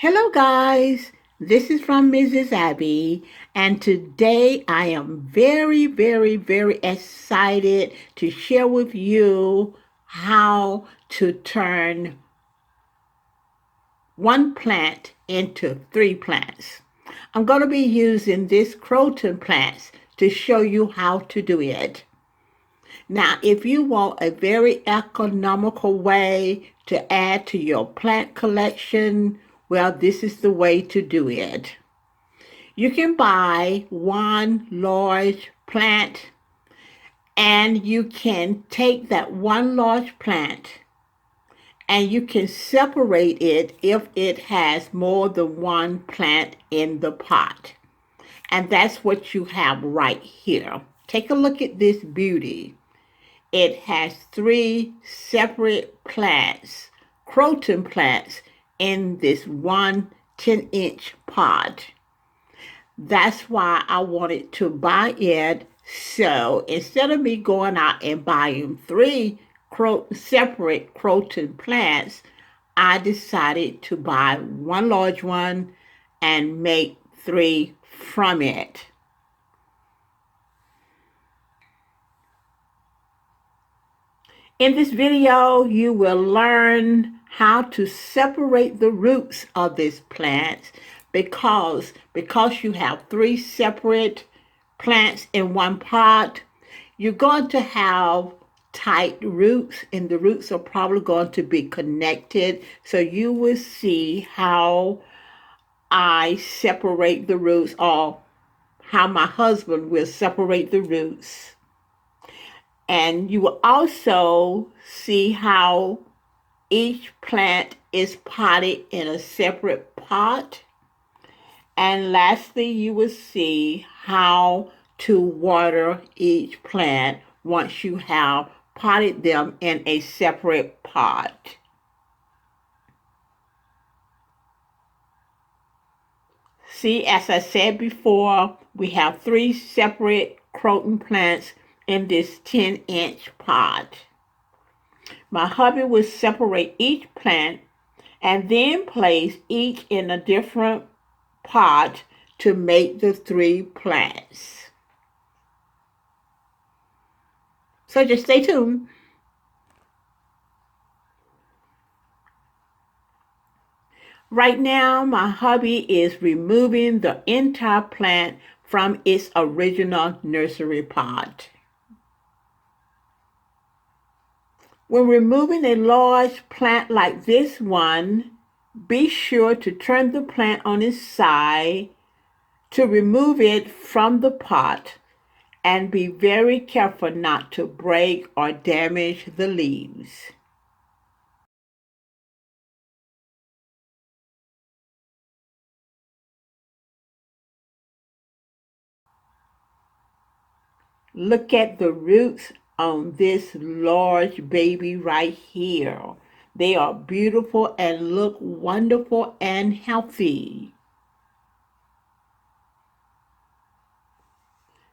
Hello, guys. This is from Mrs. Abby, and today I am very excited to share with you how to turn one plant into three plants. I'm going to be using this Croton plants to show you how to do it. Now, if you want a very economical way to add to your plant collection, well, this is the way to do it. You can buy one large plant and you can take that one large plant and you can separate it if it has more than one plant in the pot. And that's what you have right here. Take a look at this beauty. It has three separate plants, Croton plants, in this one 10-inch pot. That's why I wanted to buy it. So instead of me going out and buying three separate Croton plants, I decided to buy one large one and make three from it. In this video, you will learn how to separate the roots of this plant because you have three separate plants in one pot, you're going to have tight roots and the roots are probably going to be connected. So you will see how I separate the roots or how my husband will separate the roots. And you will also see how each plant is potted in a separate pot. And lastly, you will see how to water each plant once you have potted them in a separate pot. See, as I said before, we have three separate Croton plants in this 10-inch pot. My hubby will separate each plant and then place each in a different pot to make the three plants. So just stay tuned. Right now, my hubby is removing the entire plant from its original nursery pot. When removing a large plant like this one, be sure to turn the plant on its side to remove it from the pot and be very careful not to break or damage the leaves. Look at the roots on this large baby right here. They are beautiful and look wonderful and healthy.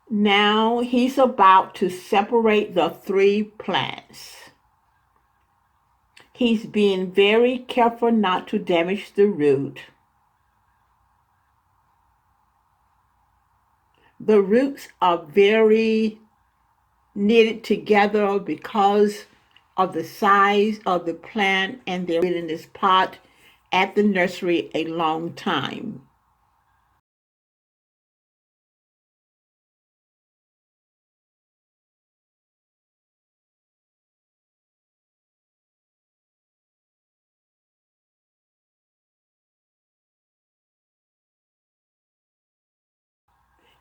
Now he's about to separate the three plants. He's being very careful not to damage the root. The roots are very knitted together because of the size of the plant, and they're in this pot at the nursery a long time.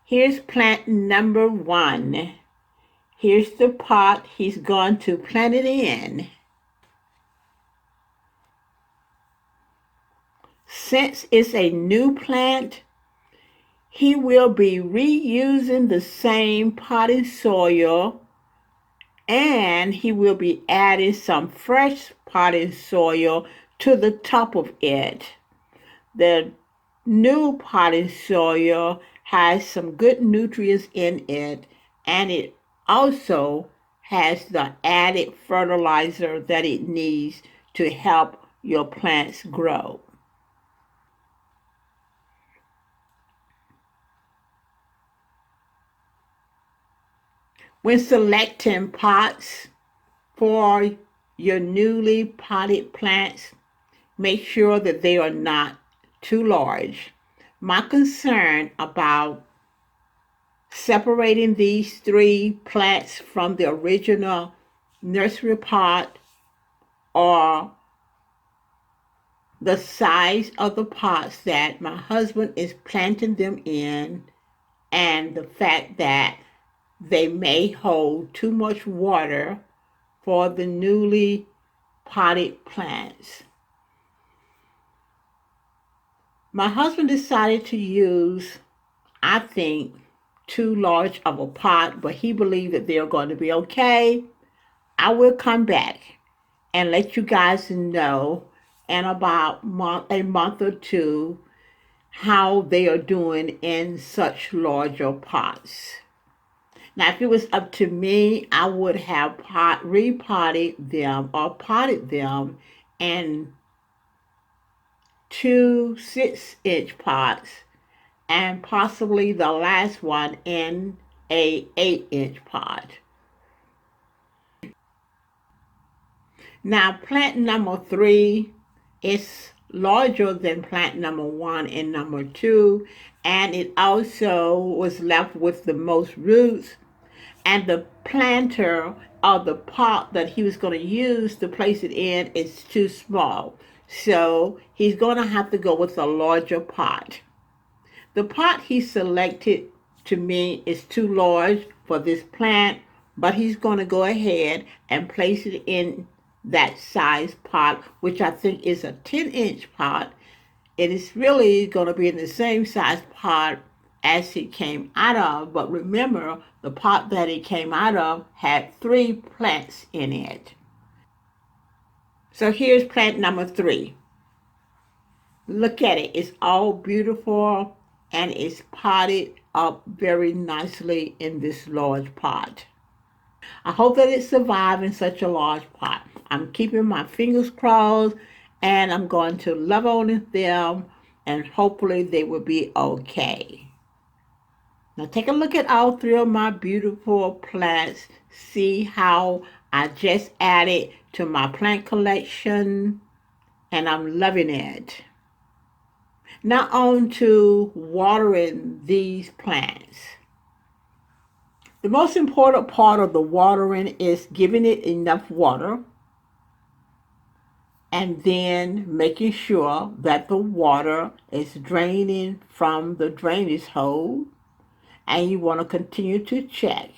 Here's plant number one. Here's the pot he's going to plant it in. Since it's a new plant, he will be reusing the same potting soil and he will be adding some fresh potting soil to the top of it. The new potting soil has some good nutrients in it, and it also has the added fertilizer that it needs to help your plants grow. When selecting pots for your newly potted plants, make sure that they are not too large. My concern about separating these three plants from the original nursery pot are the size of the pots that my husband is planting them in, and the fact that they may hold too much water for the newly potted plants. My husband decided to use, I think, too large of a pot, but he believed that they're going to be okay. I will come back and let you guys know in about a month or two how they are doing in such larger pots. Now, if it was up to me, I would have repotted them or potted them in two 6-inch pots and possibly the last one in a 8-inch pot. Now, plant number 3 is larger than plant number 1 and number 2, and it also was left with the most roots, and the planter of the pot that he was going to use to place it in is too small. So he's going to have to go with a larger pot. The pot he selected to me is too large for this plant, but he's going to go ahead and place it in that size pot, which I think is a 10-inch pot. It is really going to be in the same size pot as it came out of, but remember, the pot that it came out of had 3 plants in it. So here's plant number 3. Look at it. It's all beautiful and it's potted up very nicely in this large pot. I hope that it survived in such a large pot. I'm keeping my fingers crossed and I'm going to love on them and hopefully they will be okay. Now take a look at all 3 of my beautiful plants. See how I just added to my plant collection and I'm loving it. Now on to watering these plants. The most important part of the watering is giving it enough water and then making sure that the water is draining from the drainage hole, and you want to continue to check.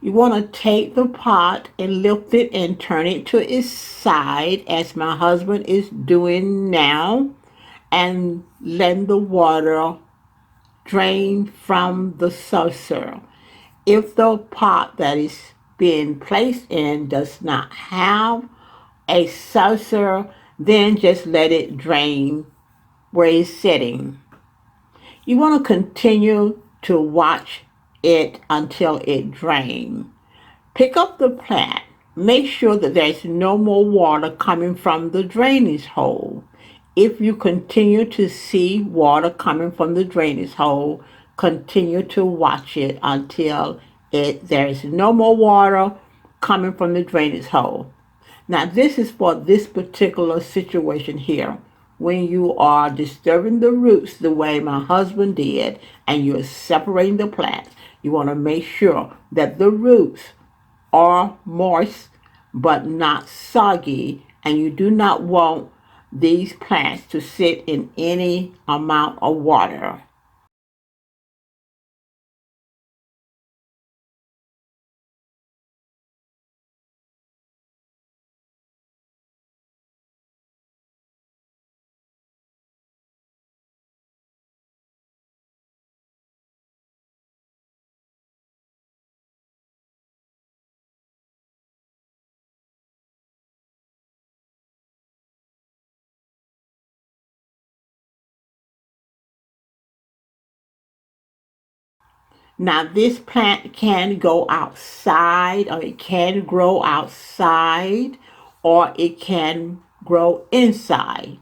You want to take the pot and lift it and turn it to its side as my husband is doing now, and let the water drain from the saucer. If the pot that is being placed in does not have a saucer, then just let it drain where it's sitting. You want to continue to watch it until it drains. Pick up the plant. Make sure that there's no more water coming from the drainage hole. If you continue to see water coming from the drainage hole, continue to watch it until there's no more water coming from the drainage hole. Now, this is for this particular situation here. When you are disturbing the roots the way my husband did, and you're separating the plants, you want to make sure that the roots are moist but not soggy, and you do not want these plants to sit in any amount of water. Now, this plant can go outside, or it can grow outside, or it can grow inside.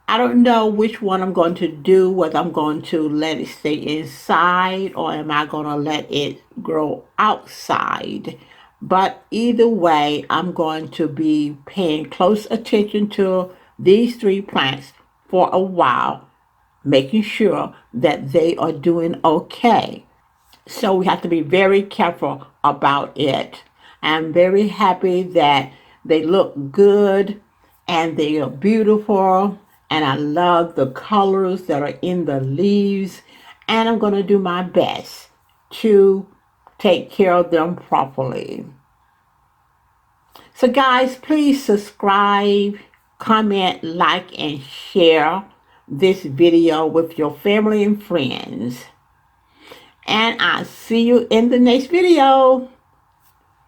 I don't know which one I'm going to do, whether I'm going to let it stay inside or am I going to let it grow outside. But either way, I'm going to be paying close attention to these three plants for a while, making sure that they are doing okay. So we have to be very careful about it. I'm very happy that they look good and they are beautiful, and I love the colors that are in the leaves, and I'm going to do my best to take care of them properly. So guys, please subscribe, comment, like, and share this video with your family and friends. And I'll see you in the next video.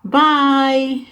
Bye.